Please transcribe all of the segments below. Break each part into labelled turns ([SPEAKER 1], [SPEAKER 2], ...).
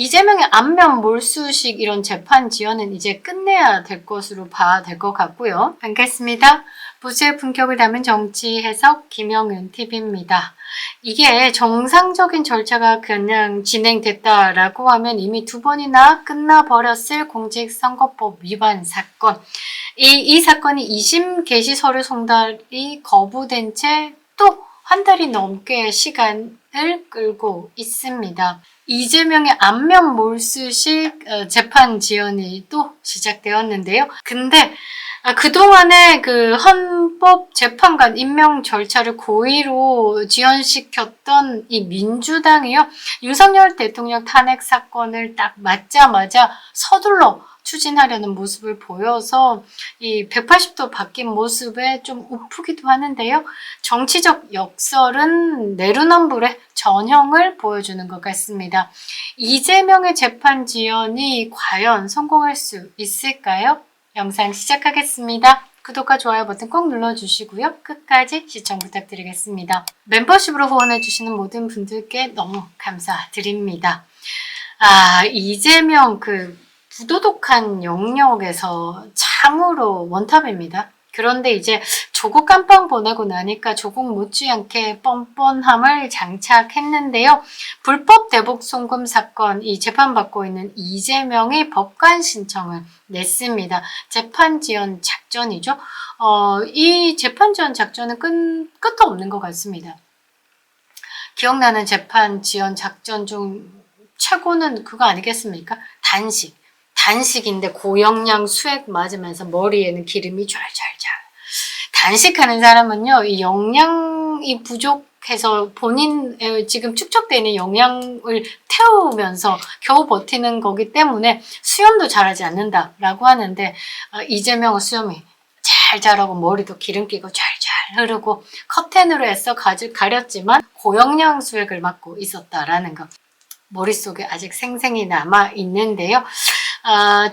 [SPEAKER 1] 이재명의 안면 몰수식 이런 재판 지연은 이제 끝내야 될 것으로 봐야 될 것 같고요. 반갑습니다. 보수의 품격을 담은 정치 해석 김영윤 TV입니다. 이게 정상적인 절차가 그냥 진행됐다라고 하면 이미 2번이나 끝나버렸을 공직선거법 위반 사건. 이 사건이 2심 개시 서류 송달이 거부된 채 또 한 달이 넘게 시간을 끌고 있습니다. 이재명의 안면 몰수식 재판 지연이 또 시작되었는데요. 근데 그동안에 그 헌법재판관 임명 절차를 고의로 지연시켰던 이 민주당이요. 윤석열 대통령 탄핵 사건을 딱 맞자마자 서둘러 추진하려는 모습을 보여서 이 180도 바뀐 모습에 좀 우프기도 하는데요. 정치적 역설은 내로남불의 전형을 보여주는 것 같습니다. 이재명의 재판 지연이 과연 성공할 수 있을까요? 영상 시작하겠습니다. 구독과 좋아요 버튼 꼭 눌러주시고요. 끝까지 시청 부탁드리겠습니다. 멤버십으로 후원해주시는 모든 분들께 너무 감사드립니다. 이재명 부도덕한 영역에서 참으로 원탑입니다. 그런데 이제 조국 깜빵 보내고 나니까 조국 못지않게 뻔뻔함을 장착했는데요. 불법 대북 송금 사건 이 재판받고 있는 이재명이 법관 신청을 냈습니다. 재판 지연 작전이죠. 이 재판 지연 작전은 끝도 없는 것 같습니다. 기억나는 재판 지연 작전 중 최고는 그거 아니겠습니까? 단식인데 고영양 수액 맞으면서 머리에는 기름이 좔좔좔. 단식하는 사람은요, 이 영양이 부족해서 본인 지금 축적되는 영양을 태우면서 겨우 버티는 거기 때문에 수염도 잘하지 않는다라고 하는데 이재명은 수염이 잘 자라고 머리도 기름기가 잘 흐르고 커튼으로 애써 가렸지만 고영양 수액을 맡고 있었다라는 거. 머릿속에 아직 생생히 남아 있는데요.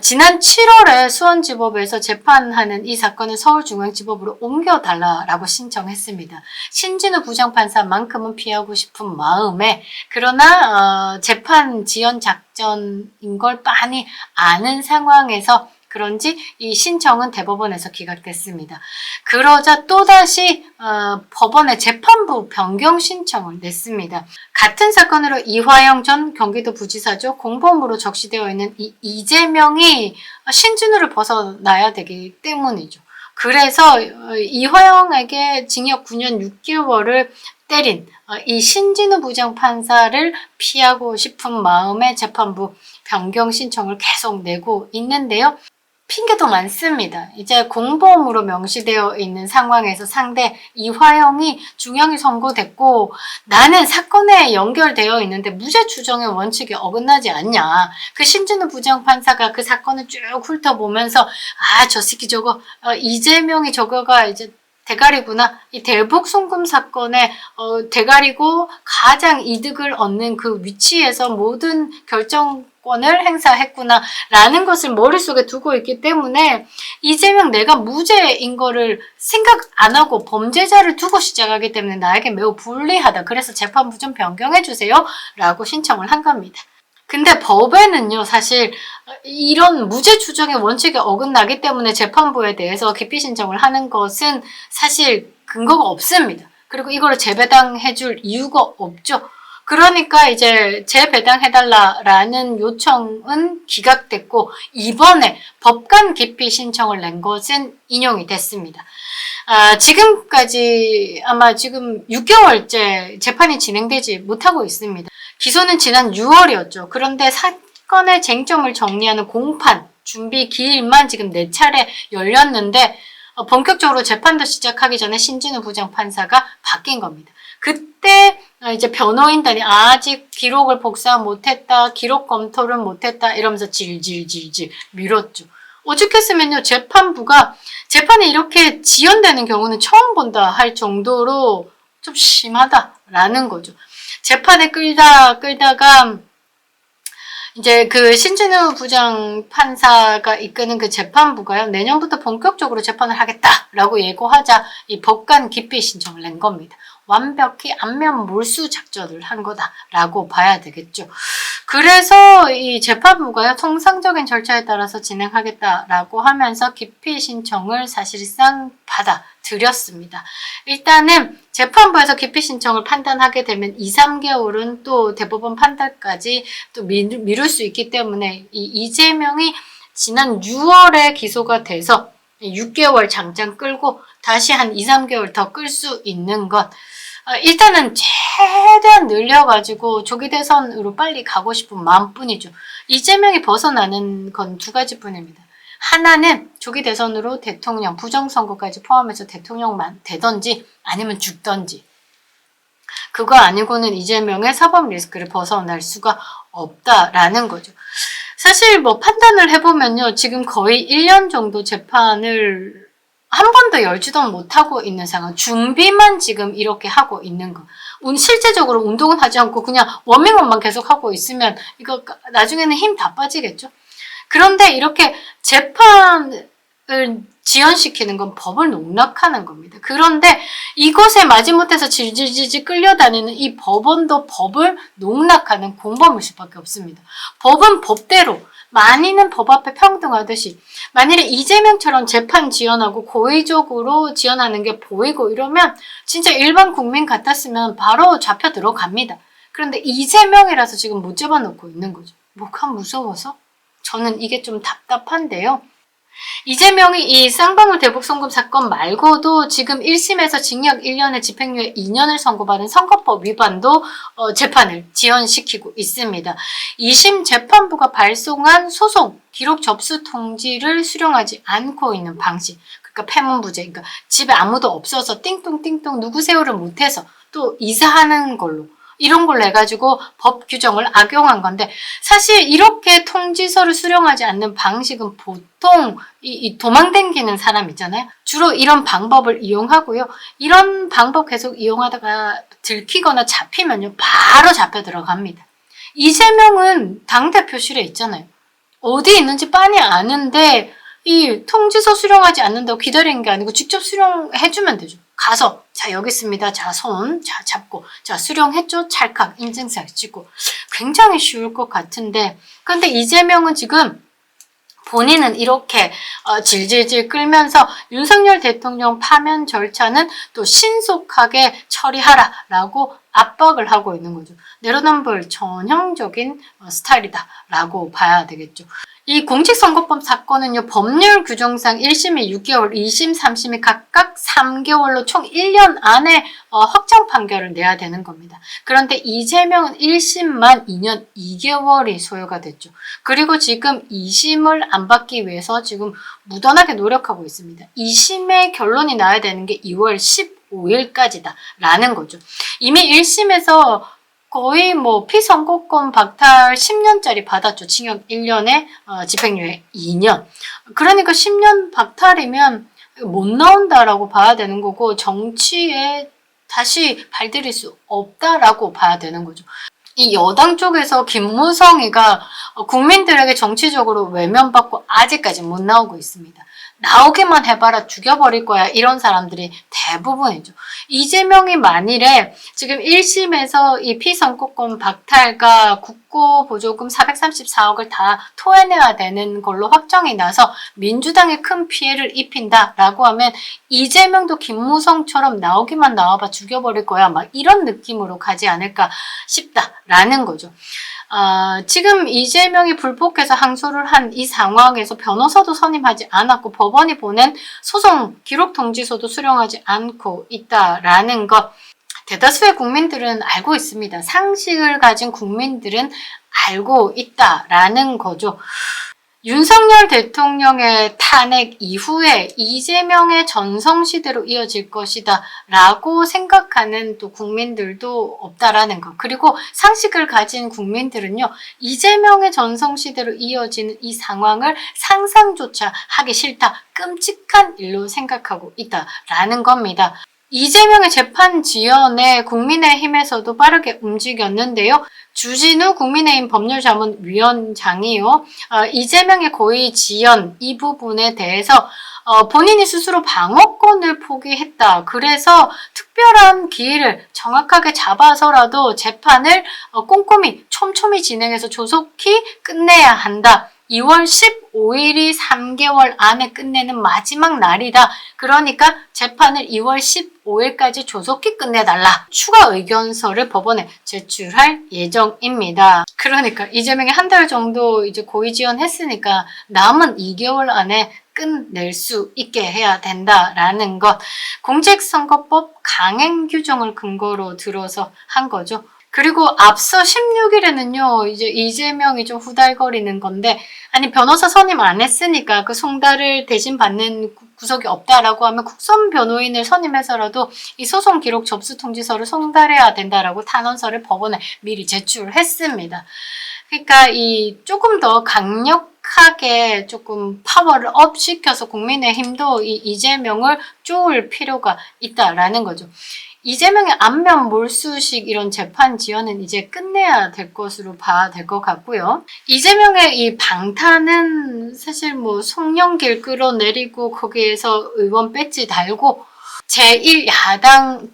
[SPEAKER 1] 지난 7월에 수원지법에서 재판하는 이 사건을 서울중앙지법으로 옮겨달라라고 신청했습니다. 신진우 부장판사만큼은 피하고 싶은 마음에 그러나 재판 지연 작전인 걸 빤히 아는 상황에서 그런지 이 신청은 대법원에서 기각됐습니다. 그러자 또다시 법원에 재판부 변경 신청을 냈습니다. 같은 사건으로 이화영 전 경기도 부지사죠. 공범으로 적시되어 있는 이 이재명이 신진우를 벗어나야 되기 때문이죠. 그래서 이화영에게 징역 9년 6개월을 때린 이 신진우 부장판사를 피하고 싶은 마음에 재판부 변경 신청을 계속 내고 있는데요. 핑계도 많습니다. 이제 공범으로 명시되어 있는 상황에서 상대 이화영이 중형이 선고됐고 나는 사건에 연결되어 있는데 무죄 추정의 원칙에 어긋나지 않냐. 그 신진우 부장판사가 그 사건을 쭉 훑어보면서 저 새끼 저거 이재명이 저거가 이제 대가리구나. 이 대북 송금 사건의 대가리고 가장 이득을 얻는 그 위치에서 모든 결정권을 행사했구나 라는 것을 머릿속에 두고 있기 때문에 이재명 내가 무죄인 거를 생각 안 하고 범죄자를 두고 시작하기 때문에 나에게 매우 불리하다. 그래서 재판부 좀 변경해 주세요 라고 신청을 한 겁니다. 근데 법에는요, 사실 이런 무죄 추정의 원칙에 어긋나기 때문에 재판부에 대해서 기피 신청을 하는 것은 사실 근거가 없습니다. 그리고 이거를 재배당해줄 이유가 없죠. 그러니까 이제 재배당해달라라는 요청은 기각됐고 이번에 법관 기피 신청을 낸 것은 인용이 됐습니다. 지금까지 아마 지금 6개월째 재판이 진행되지 못하고 있습니다. 기소는 지난 6월이었죠. 그런데 사건의 쟁점을 정리하는 공판 준비 기일만 지금 4차례 열렸는데 본격적으로 재판도 시작하기 전에 신진우 부장판사가 바뀐 겁니다. 그때 이제 변호인단이 아직 기록을 복사 못했다, 기록 검토를 못했다 이러면서 질질질질 밀었죠. 오죽했으면요, 재판부가 재판이 이렇게 지연되는 경우는 처음 본다 할 정도로 좀 심하다라는 거죠. 재판에 끌다가 이제 그 신진우 부장 판사가 이끄는 그 재판부가요, 내년부터 본격적으로 재판을 하겠다라고 예고하자 이 법관 기피 신청을 낸 겁니다. 완벽히 안면 몰수 작전을 한 거다라고 봐야 되겠죠. 그래서 이 재판부가요, 통상적인 절차에 따라서 진행하겠다라고 하면서 기피 신청을 사실상 받아들였습니다. 일단은 재판부에서 기피 신청을 판단하게 되면 2, 3개월은 또 대법원 판단까지 또 미룰 수 있기 때문에 이 이재명이 지난 6월에 기소가 돼서 6개월 장장 끌고 다시 한 2, 3개월 더 끌 수 있는 것, 일단은 최대한 늘려가지고 조기 대선으로 빨리 가고 싶은 마음뿐이죠. 이재명이 벗어나는 건 두 가지뿐입니다. 하나는 조기 대선으로 대통령, 부정선거까지 포함해서 대통령만 되던지 아니면 죽던지, 그거 아니고는 이재명의 사법 리스크를 벗어날 수가 없다라는 거죠. 사실 뭐 판단을 해보면요, 지금 거의 1년 정도 재판을 한 번도 열지도 못하고 있는 상황, 준비만 지금 이렇게 하고 있는 거. 실제적으로 운동은 하지 않고 그냥 워밍업만 계속 하고 있으면 이거 나중에는 힘 다 빠지겠죠. 그런데 이렇게 재판을 지연시키는 건 법을 농락하는 겁니다. 그런데 이것에 마지못해서 질질질질 끌려다니는 이 법원도 법을 농락하는 공범일 수밖에 없습니다. 법은 법대로, 만인은 법 앞에 평등하듯이, 만일에 이재명처럼 재판 지연하고 고의적으로 지연하는 게 보이고 이러면 진짜 일반 국민 같았으면 바로 잡혀 들어갑니다. 그런데 이재명이라서 지금 못 잡아놓고 있는 거죠. 뭐가 무서워서? 저는 이게 좀 답답한데요. 이재명이 이 쌍방울 대북송금 사건 말고도 지금 1심에서 징역 1년에 집행유예 2년을 선고받은 선거법 위반도 재판을 지연시키고 있습니다. 2심 재판부가 발송한 소송 기록 접수 통지를 수령하지 않고 있는 방식, 그러니까 폐문부재, 그러니까 집에 아무도 없어서 띵똥띵똥 누구세요를 못해서 또 이사하는 걸로, 이런 걸 내가지고 법 규정을 악용한 건데, 사실 이렇게 통지서를 수령하지 않는 방식은 보통 이 도망다니는 사람 있잖아요. 주로 이런 방법을 이용하고요. 이런 방법 계속 이용하다가 들키거나 잡히면요, 바로 잡혀 들어갑니다. 이재명은 당대표실에 있잖아요. 어디 있는지 빤히 아는데 이 통지서 수령하지 않는다고 기다리는 게 아니고 직접 수령해주면 되죠. 가서 자 여기 있습니다. 자 손 자 잡고 자 수령했죠. 찰칵 인증샷 찍고, 굉장히 쉬울 것 같은데, 근데 이재명은 지금 본인은 이렇게 질질질 끌면서 윤석열 대통령 파면 절차는 또 신속하게 처리하라라고 압박을 하고 있는 거죠. 내로남불 전형적인 스타일이다라고 봐야 되겠죠. 이 공직선거법 사건은요, 법률 규정상 1심이 6개월, 2심, 3심이 각각 3개월로 총 1년 안에 확정 판결을 내야 되는 겁니다. 그런데 이재명은 1심만 2년 2개월이 소요가 됐죠. 그리고 지금 2심을 안 받기 위해서 지금 무던하게 노력하고 있습니다. 2심의 결론이 나야 되는 게 2월 15일까지다라는 거죠. 이미 1심에서 거의 뭐 피선거권 박탈 10년짜리 받았죠. 징역 1년에 집행유예 2년. 그러니까 10년 박탈이면 못 나온다라고 봐야 되는 거고, 정치에 다시 발들일 수 없다라고 봐야 되는 거죠. 이 여당 쪽에서 김무성이가 국민들에게 정치적으로 외면받고 아직까지 못 나오고 있습니다. 나오기만 해봐라 죽여버릴 거야, 이런 사람들이 대부분이죠. 이재명이 만일에 지금 1심에서 이 피선거권 박탈과 국고보조금 434억을 다 토해내야 되는 걸로 확정이 나서 민주당에 큰 피해를 입힌다라고 하면 이재명도 김무성처럼 나오기만 나와봐 죽여버릴 거야, 막 이런 느낌으로 가지 않을까 싶다라는 거죠. 지금 이재명이 불복해서 항소를 한 이 상황에서 변호사도 선임하지 않았고 법원이 보낸 소송 기록 통지서도 수령하지 않고 있다라는 것, 대다수의 국민들은 알고 있습니다. 상식을 가진 국민들은 알고 있다라는 거죠. 윤석열 대통령의 탄핵 이후에 이재명의 전성시대로 이어질 것이다 라고 생각하는 또 국민들도 없다라는 것. 그리고 상식을 가진 국민들은요, 이재명의 전성시대로 이어지는 이 상황을 상상조차 하기 싫다, 끔찍한 일로 생각하고 있다라는 겁니다. 이재명의 재판 지연에 국민의힘에서도 빠르게 움직였는데요. 주진우 국민의힘 법률자문위원장이요. 이재명의 고의 지연 이 부분에 대해서 본인이 스스로 방어권을 포기했다. 그래서 특별한 기일을 정확하게 잡아서라도 재판을 꼼꼼히 촘촘히 진행해서 조속히 끝내야 한다. 2월 15일이 3개월 안에 끝내는 마지막 날이다. 그러니까 재판을 2월 15일까지 조속히 끝내달라. 추가 의견서를 법원에 제출할 예정입니다. 그러니까 이재명이 한 달 정도 이제 고의 지연했으니까 남은 2개월 안에 끝낼 수 있게 해야 된다라는 것. 공직선거법 강행 규정을 근거로 들어서 한 거죠. 그리고 앞서 16일에는요, 이제 이재명이 좀 후달거리는 건데, 아니, 변호사 선임 안 했으니까 그 송달을 대신 받는 구석이 없다라고 하면 국선 변호인을 선임해서라도 이 소송 기록 접수 통지서를 송달해야 된다라고 탄원서를 법원에 미리 제출했습니다. 그러니까 이 조금 더 강력하게 조금 파워를 업 시켜서 국민의힘도 이 이재명을 쪼을 필요가 있다라는 거죠. 이재명의 안면 몰수식 이런 재판 지연은 이제 끝내야 될 것으로 봐야 될 것 같고요. 이재명의 이 방탄은 사실 뭐 송영길 끌어내리고 거기에서 의원 배지 달고 제1야당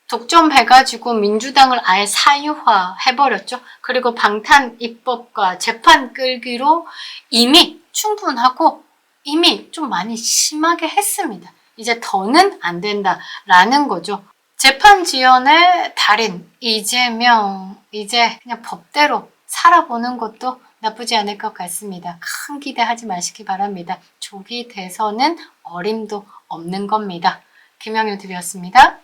[SPEAKER 1] 독점해가지고 민주당을 아예 사유화해버렸죠. 그리고 방탄 입법과 재판 끌기로 이미 충분하고 이미 좀 많이 심하게 했습니다. 이제 더는 안 된다라는 거죠. 재판 지연의 달인 이재명, 이제 그냥 법대로 살아보는 것도 나쁘지 않을 것 같습니다. 큰 기대하지 마시기 바랍니다. 조기 대선은 어림도 없는 겁니다. 김영유 TV였습니다.